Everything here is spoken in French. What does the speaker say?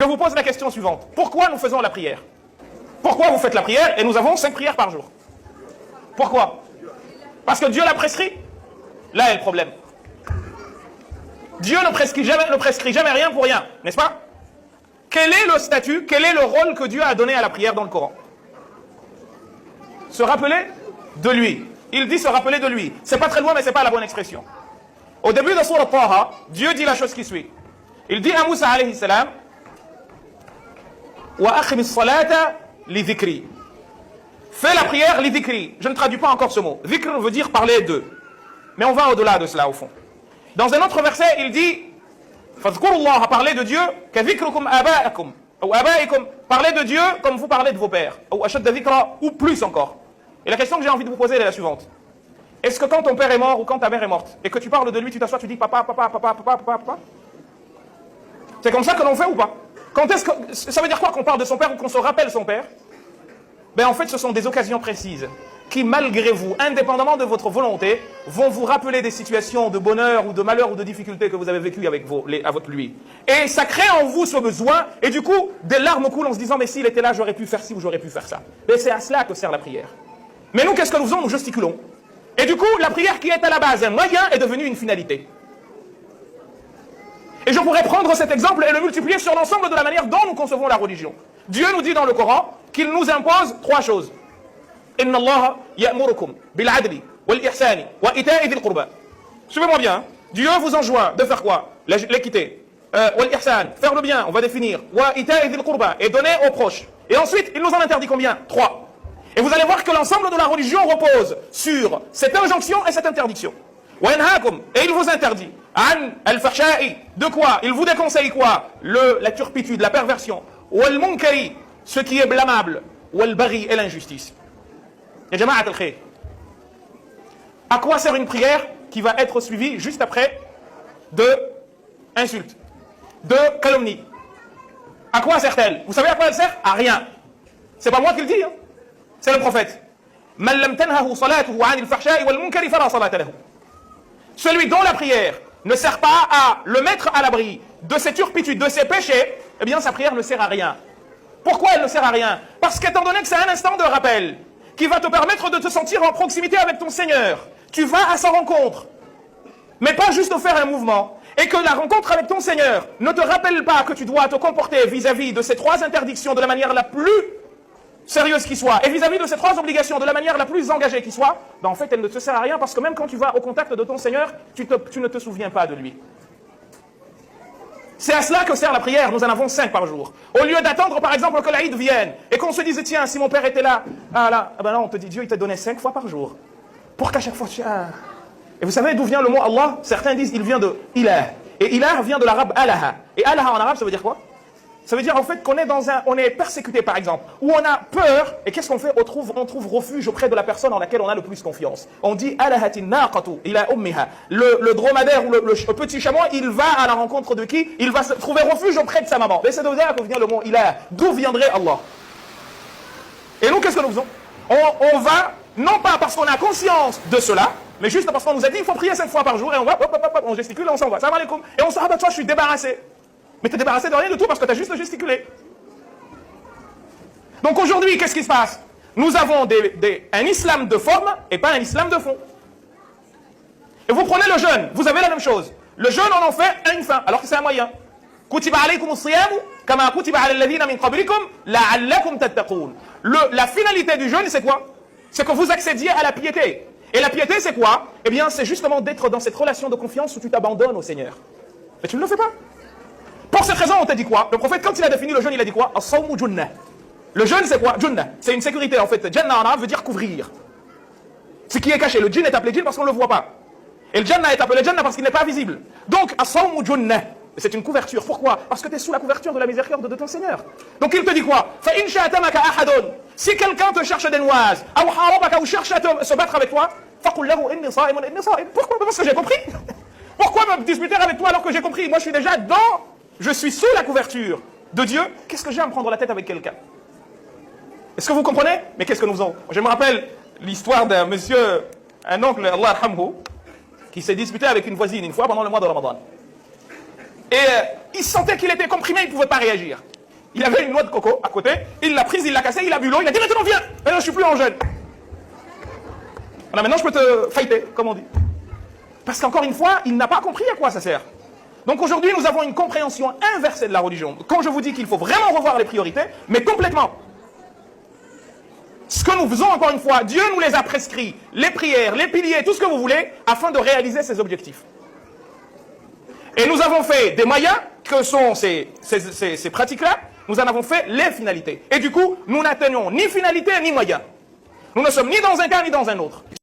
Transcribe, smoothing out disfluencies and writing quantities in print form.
Je vous pose la question suivante. Pourquoi nous faisons la prière? Pourquoi vous faites la prière et nous avons 5 prières par jour? Pourquoi? Parce que Dieu l'a prescrit? Là est le problème. Dieu ne prescrit jamais rien pour rien, n'est-ce pas? Quel est le statut, quel est le rôle que Dieu a donné à la prière dans le Coran? Se rappeler de lui. Il dit se rappeler de lui. C'est pas très loin, mais c'est pas la bonne expression. Au début de Sourate Taha, Dieu dit la chose qui suit. Il dit à Moussa alayhi salam, wa akhimi salata li dhikri. Fais la prière li dhikri. Je ne traduis pas encore ce mot. Dhikr veut dire parler d'eux. Mais on va au-delà de cela au fond. Dans un autre verset, il dit Fadhkurullah, parler de Dieu, ka dhikrukum aba'akum, ou aba'ikum, parler de Dieu comme vous parlez de vos pères, ou ashadda dhikra, ou plus encore. Et la question que j'ai envie de vous poser est la suivante. Est-ce que quand ton père est mort ou quand ta mère est morte, et que tu parles de lui, tu t'assois, tu dis papa, papa, papa, papa, papa, papa? C'est comme ça que l'on fait ou pas? Quand est-ce que ça veut dire quoi qu'on parle de son père ou qu'on se rappelle son père? Ben en fait, ce sont des occasions précises qui, malgré vous, indépendamment de votre volonté, vont vous rappeler des situations de bonheur ou de malheur ou de difficulté que vous avez vécues avec lui. Et ça crée en vous ce besoin, et du coup, des larmes coulent en se disant, mais s'il était là, j'aurais pu faire ci ou j'aurais pu faire ça. Mais c'est à cela que sert la prière. Mais nous, qu'est-ce que nous faisons? Nous gesticulons. Et du coup, la prière qui est à la base un moyen est devenue une finalité. Et je pourrais prendre cet exemple et le multiplier sur l'ensemble de la manière dont nous concevons la religion. Dieu nous dit dans le Coran qu'il nous impose 3 choses. Inna Allah ya'murukum bil adli wal ihsani wa ita'i dhil qurba. Suivez-moi bien. Hein? Dieu vous enjoint de faire quoi? L'équité. Wal ihsan, faire le bien, on va définir. Wa ita'i dhil qurba, et donner aux proches. Et ensuite, il nous en interdit combien? 3. Et vous allez voir que l'ensemble de la religion repose sur cette injonction et cette interdiction. Wa yanhaakum, et il vous interdit. An al-fahsha'i, de quoi? Il vous déconseille quoi? La turpitude, la perversion. Wal munkari, ce qui est blâmable. Wal baghi, et l'injustice. Ya jama'at al-khayr. À quoi sert une prière qui va être suivie juste après de insultes, de calomnies? À quoi sert-elle? Vous savez à quoi elle sert? À rien. C'est pas moi qui le dis, hein. C'est le prophète. Man lam tanhahu salatuhu 'anil fahsha'i wal munkari fala salata lahu. Celui dont la prière ne sert pas à le mettre à l'abri de ses turpitudes, de ses péchés, eh bien sa prière ne sert à rien. Pourquoi elle ne sert à rien? Parce qu'étant donné que c'est un instant de rappel qui va te permettre de te sentir en proximité avec ton Seigneur, tu vas à sa rencontre, mais pas juste faire un mouvement, et que la rencontre avec ton Seigneur ne te rappelle pas que tu dois te comporter vis-à-vis de ces 3 interdictions de la manière la plus sérieuse qui soit, et vis-à-vis de ces 3 obligations de la manière la plus engagée qui soit, ben en fait elle ne te sert à rien, parce que même quand tu vas au contact de ton Seigneur, tu ne te souviens pas de lui. C'est à cela que sert la prière. Nous en avons 5 par jour. Au lieu d'attendre par exemple que l'Aïd vienne, et qu'on se dise tiens, si mon père était là, ben non, on te dit Dieu il t'a donné 5 fois par jour, pour qu'à chaque fois tu... Et vous savez d'où vient le mot Allah? Certains disent il vient de ilah, et ilah vient de l'arabe alaha, et alaha en arabe ça veut dire quoi? Ça veut dire en fait qu'on est on est persécuté par exemple, ou on a peur, et qu'est-ce qu'on fait? On trouve refuge auprès de la personne en laquelle on a le plus confiance. On dit alahatin naqatu ila ummiha. Le dromadaire ou le petit chameau, il va à la rencontre de qui? Il va se trouver refuge auprès de sa maman. Mais c'est de là que vient le mot ilah. D'où viendrait Allah? Et nous, qu'est-ce que nous faisons? On va, non pas parce qu'on a conscience de cela, mais juste parce qu'on nous a dit il faut prier 5 fois par jour, et on va, on gesticule et on s'en va. Salam alaikum. Et on se dit, ah bah toi je suis débarrassé. Mais tu es débarrassé de rien du tout parce que tu as juste gesticulé. Donc aujourd'hui, qu'est-ce qui se passe? Nous avons un islam de forme et pas un islam de fond. Et vous prenez le jeûne, vous avez la même chose. Le jeûne, on en fait à une fin, alors que c'est un moyen. Kutiba alaykum as-siyamu kama kutiba ala alladhina min qablikum la'allakum tattaqun. La finalité du jeûne, c'est quoi? C'est que vous accédiez à la piété. Et la piété, c'est quoi? Eh bien, c'est justement d'être dans cette relation de confiance où tu t'abandonnes au Seigneur. Mais tu ne le fais pas. Pour cette raison, on t'a dit quoi? Le prophète, quand il a défini le jeûne, il a dit quoi? As-sawmu junnah. Le jeûne, c'est quoi? Junnah. C'est une sécurité, en fait. Jannah en arabe veut dire couvrir. Ce qui est caché. Le djinn est appelé djinn parce qu'on ne le voit pas. Et le jannah est appelé jannah parce qu'il n'est pas visible. Donc, as-sawmu junnah. C'est une couverture. Pourquoi? Parce que tu es sous la couverture de la miséricorde de ton Seigneur. Donc, il te dit quoi? Fa in sha'tamaka ahadun. Si quelqu'un te cherche des noises, ou harabaka, ou cherche à se battre avec toi, faqul lahu inni sa'imun inni sa'im. Pourquoi? Parce que j'ai compris. Pourquoi me disputer avec toi alors que j'ai compris? Moi, je suis déjà je suis sous la couverture de Dieu. Qu'est-ce que j'ai à me prendre la tête avec quelqu'un? Est-ce que vous comprenez? Mais qu'est-ce que nous faisons? Je me rappelle l'histoire d'un monsieur, un oncle, Allah arhamhu, qui s'est disputé avec une voisine une fois pendant le mois de Ramadan. Et il sentait qu'il était comprimé, il ne pouvait pas réagir. Il avait une noix de coco à côté, il l'a prise, il l'a cassée, il a bu l'eau, il a dit maintenant viens. Maintenant je suis plus en jeûne. Voilà, maintenant je peux te fighter, comme on dit. Parce qu'encore une fois, il n'a pas compris à quoi ça sert. Donc aujourd'hui, nous avons une compréhension inversée de la religion. Quand je vous dis qu'il faut vraiment revoir les priorités, mais complètement. Ce que nous faisons, encore une fois, Dieu nous les a prescrits, les prières, les piliers, tout ce que vous voulez, afin de réaliser ces objectifs. Et nous avons fait des moyens, que sont ces pratiques-là, nous en avons fait les finalités. Et du coup, nous n'atteignons ni finalité ni moyen. Nous ne sommes ni dans un cas ni dans un autre.